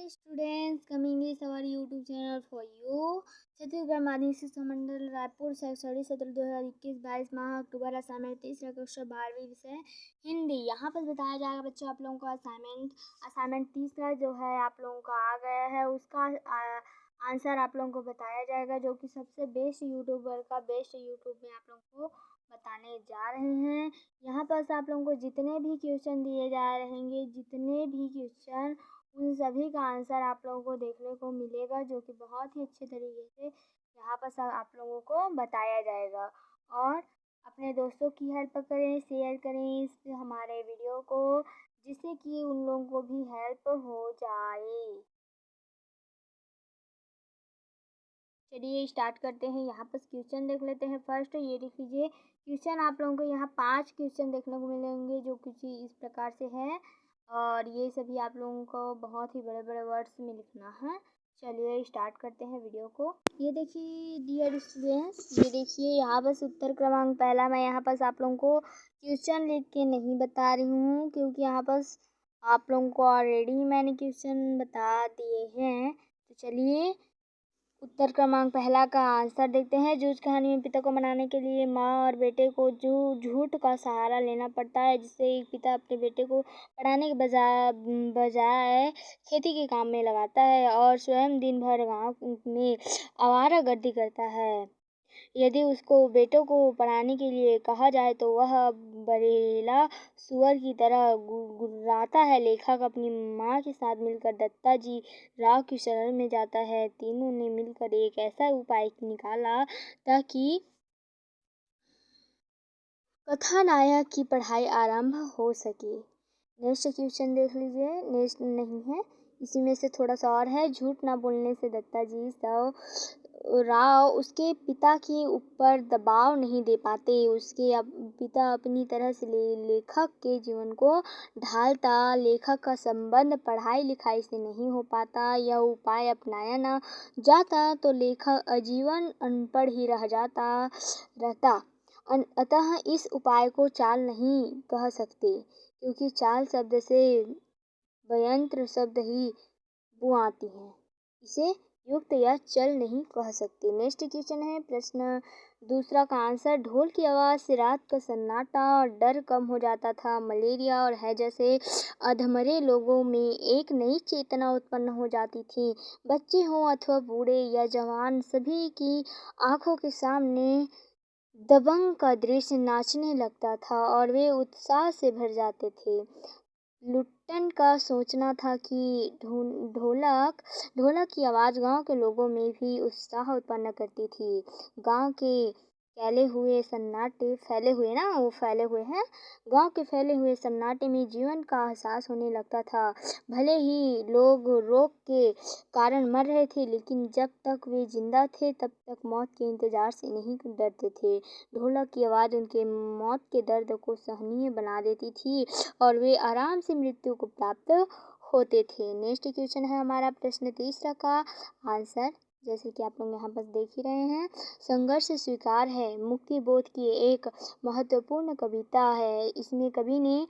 students, coming is our YouTube channel for you. Chhattisgarh माध्यमिक शिक्षा मंडल रायपुर शैक्षणिक सत्र 2021-22 माह अक्टूबर असाइनमेंट तीसरा कक्षा 12वीं विषय हिंदी। यहाँ पर बताया जाएगा बच्चों आप लोगों को असाइनमेंट तीसरा जो है आप लोगों का आ गया है, उसका आंसर आप लोगों को बताया जाएगा, जो कि सबसे बेस्ट यूट्यूबर का बेस्ट यूट्यूब में आप लोगों को बताने जा रहे हैं। यहाँ पर आप लोगों को जितने भी क्वेश्चन दिए जा रहेंगे, जितने भी क्वेश्चन उन सभी का आंसर आप लोगों को देखने को मिलेगा, जो कि बहुत ही अच्छे तरीके से यहाँ पर सब आप लोगों को बताया जाएगा। और अपने दोस्तों की हेल्प करें, शेयर करें इस हमारे वीडियो को, जिससे कि उन लोगों को भी हेल्प हो जाए। चलिए स्टार्ट करते हैं। यहाँ पर क्वेश्चन देख लेते हैं। फर्स्ट ये देख लीजिए क्वेश्चन, आप लोगों को यहाँ 5 क्वेश्चन देखने को मिलेंगे, जो कुछ इस प्रकार से है, और ये सभी आप लोगों को बहुत ही बड़े बड़े वर्ड्स में लिखना है। चलिए स्टार्ट करते हैं वीडियो को। ये देखिए डियर स्टूडेंट्स, ये देखिए यहाँ बस उत्तर क्रमांक पहला मैं यहाँ पर आप लोगों को क्वेश्चन लिख के नहीं बता रही हूँ, क्योंकि यहाँ पर आप लोगों को ऑलरेडी मैंने क्वेश्चन बता दिए हैं। तो चलिए उत्तर क्रमांक पहला का आंसर देखते हैं। जूझ कहानी में पिता को मनाने के लिए माँ और बेटे को झूठ का सहारा लेना पड़ता है, जिससे एक पिता अपने बेटे को पढ़ाने के बजाय खेती के काम में लगाता है और स्वयं दिन भर गाँव में आवारागर्दी करता है। यदि उसको बेटों को पढ़ाने के लिए कहा जाए तो वह बरेला सुअर की तरह गुर्राता है। लेखक अपनी माँ के साथ मिलकर दत्ता जी राव की शरण में जाता है। तीनों ने मिलकर एक ऐसा उपाय निकाला ताकि कथानायक की पढ़ाई आरंभ हो सके। नेक्स्ट क्वेश्चन देख लीजिए। नेक्स्ट नहीं है, इसी में से थोड़ा सा और है। झूठ ना बोलने से दत्ता जी राव उसके पिता के ऊपर दबाव नहीं दे पाते। उसके पिता अपनी तरह से लेखक के जीवन को ढालता। लेखक का संबंध पढ़ाई लिखाई से नहीं हो पाता। यह उपाय अपनाया न जाता तो लेखक आजीवन अनपढ़ ही रहता। अतः इस उपाय को चाल नहीं कह सकते, क्योंकि चाल शब्द से व्यंत्र शब्द ही बुआती है। इसे युक्त या चल नहीं कह सकते। नेक्स्ट क्वेश्चन है प्रश्न दूसरा का आंसर। ढोल की आवाज़ से रात का सन्नाटा और डर कम हो जाता था। मलेरिया और हैजा से अधमरे लोगों में एक नई चेतना उत्पन्न हो जाती थी। बच्चे हों अथवा बूढ़े या जवान, सभी की आंखों के सामने दबंग का दृश्य नाचने लगता था और वे उत्साह से भर जाते थे। लुट्टन का सोचना था कि ढोलक की आवाज़ गांव के लोगों में भी उत्साह उत्पन्न करती थी। गांव के फैले हुए सन्नाटे में जीवन का एहसास होने लगता था। भले ही लोग रोग के कारण मर रहे थे, लेकिन जब तक वे जिंदा थे तब तक मौत के इंतजार से नहीं डरते थे। ढोलक की आवाज़ उनके मौत के दर्द को सहनीय बना देती थी और वे आराम से मृत्यु को प्राप्त होते थे। नेक्स्ट क्वेश्चन है हमारा प्रश्न तीसरा का आंसर, जैसे कि आप लोग यहाँ पर देख ही रहे हैं। संघर्ष स्वीकार है मुक्ति बोध की एक महत्वपूर्ण कविता है। इसमें कवि ने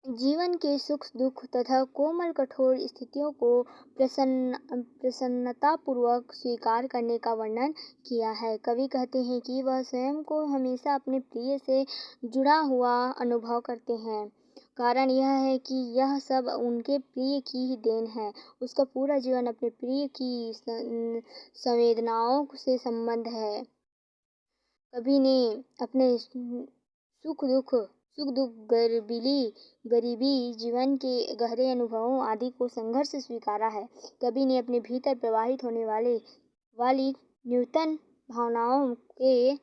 जीवन के सुख दुख तथा कोमल कठोर स्थितियों को प्रसन्नतापूर्वक स्वीकार करने का वर्णन किया है। कवि कहते हैं कि वह स्वयं को हमेशा अपने प्रिय से जुड़ा हुआ अनुभव करते हैं। कारण यह है कि यह सब उनके प्रिय की ही देन है। उसका पूरा जीवन अपने प्रिय की संवेदनाओं से संबंध है। कवि ने अपने सुख दुख, गरीबी, जीवन के गहरे अनुभवों आदि को संघर्ष से स्वीकारा है। कवि ने अपने भीतर प्रवाहित होने वाली न्यूनतम भावनाओं के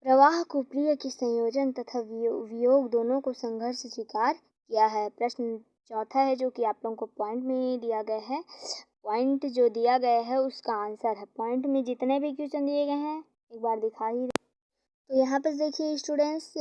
प्रवाह को प्रिय के संयोजन तथा वियोग दोनों को संघर्ष से स्वीकार किया है। प्रश्न चौथा है, जो कि आप लोगों को पॉइंट में दिया गया है। पॉइंट जो दिया गया है उसका आंसर है। पॉइंट में जितने भी क्वेश्चन दिए गए हैं एक बार दिखा ही। तो यहाँ पर देखिए स्टूडेंट्स,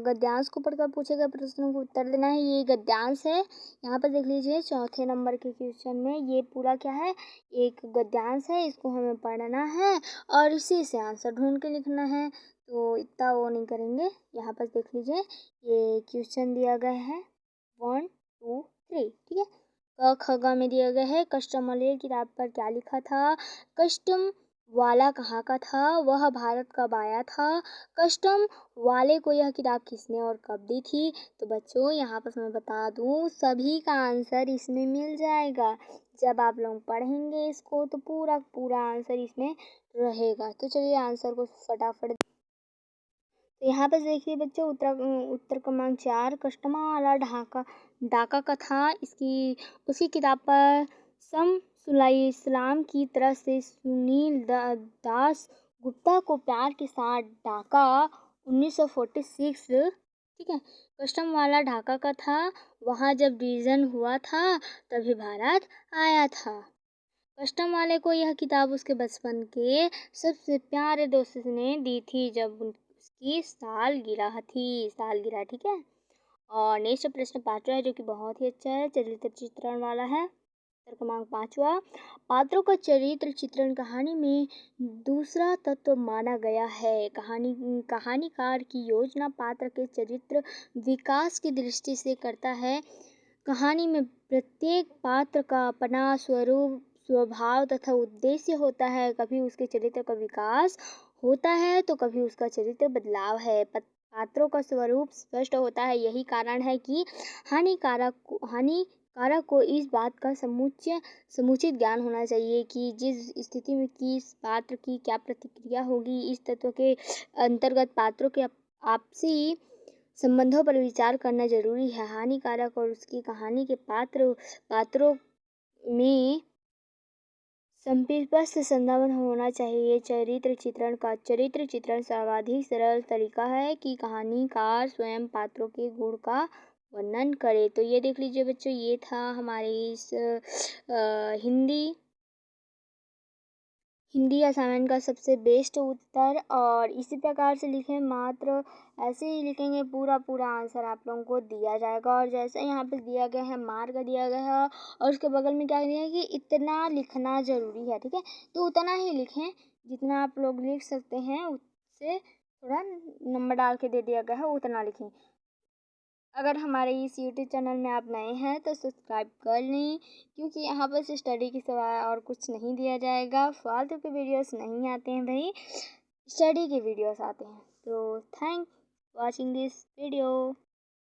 गद्यांश को पढ़कर पूछे गए प्रश्नों को उत्तर देना है। ये गद्यांश है। यहाँ पर देख लीजिए चौथे नंबर के क्वेश्चन में ये पूरा क्या है, एक गद्यांश है। इसको हमें पढ़ना है और इसी से आंसर ढूंढ के लिखना है। तो इतना वो नहीं करेंगे। यहाँ पर देख लीजिए ये क्वेश्चन दिया गया है 1 2 3, ठीक है। क ख ग में दिया गया है। कस्टम वाले किताब पर क्या लिखा था? कस्टम वाला कहाँ का था? वह भारत कब आया था? कस्टम वाले को यह किताब किसने और कब दी थी? तो बच्चों यहाँ पर मैं बता दूँ सभी का आंसर इसमें मिल जाएगा। जब आप लोग पढ़ेंगे इसको तो पूरा पूरा आंसर इसमें रहेगा। तो चलिए आंसर को फटाफट। तो यहाँ पर देखिए बच्चों उत्तर क्रमांक 4 कस्टमा वाला ढाका का था। उसी किताब पर इस्लाम की तरफ से सुनील दास गुप्ता को प्यार के साथ ढाका 1946, ठीक है, कस्टम वाला ढाका का था। वहाँ जब डिवीज़न हुआ था तभी भारत आया था। कस्टम वाले को यह किताब उसके बचपन के सबसे प्यारे दोस्त ने दी थी जब उसकी सालगिरह थी। सालगिरह, ठीक है। और नेक्स्ट प्रश्न 5वां है जो कि बहुत ही अच्छा है, चरित्र चित्रण वाला है। उत्तर क्रमांक 5वां, पात्रों का चरित्र चित्रण कहानी में दूसरा तत्व माना गया है। कहानीकार की योजना पात्र के चरित्र विकास की दृष्टि से करता है। कहानी में प्रत्येक पात्र का अपना स्वरूप, स्वभाव तथा उद्देश्य होता है। कभी उसके चरित्र का विकास होता है तो कभी उसका चरित्र बदलाव है। पात्रों का स्वरूप स्पष्ट होता है। यही कारण है कि हानिकारक को इस बात का समुचित ज्ञान होना चाहिए कि जिस स्थिति में किस पात्र की क्या प्रतिक्रिया होगी। इस तत्व के अंतर्गत पात्रों के आपसी संबंधों पर विचार करना जरूरी है। हानिकारक और उसकी कहानी के पात्रों में स्पष्ट संबंध होना चाहिए। चरित्र चित्रण सर्वाधिक सरल तरीका है कि कहानीकार स्वयं पात्रों के गुण का वर्णन करे। तो ये देख लीजिए बच्चों, ये था हमारे इस हिंदी असाइनमेंट का सबसे बेस्ट उत्तर। और इसी प्रकार से लिखें, मात्र ऐसे ही लिखेंगे पूरा पूरा आंसर आप लोगों को दिया जाएगा। और जैसे यहाँ पे दिया गया है मार्क दिया गया है और उसके बगल में क्या दिया है कि इतना लिखना ज़रूरी है, ठीक है। तो उतना ही लिखें जितना आप लोग लिख सकते हैं, उससे थोड़ा नंबर डाल के दे दिया गया है, उतना लिखें। अगर हमारे इस यूट्यूब चैनल में आप नए हैं तो सब्सक्राइब कर लें, क्योंकि यहाँ पर स्टडी के सिवाय और कुछ नहीं दिया जाएगा। फालतू के वीडियोस नहीं आते हैं भाई, स्टडी के वीडियोस आते हैं। तो थैंक वॉचिंग दिस वीडियो।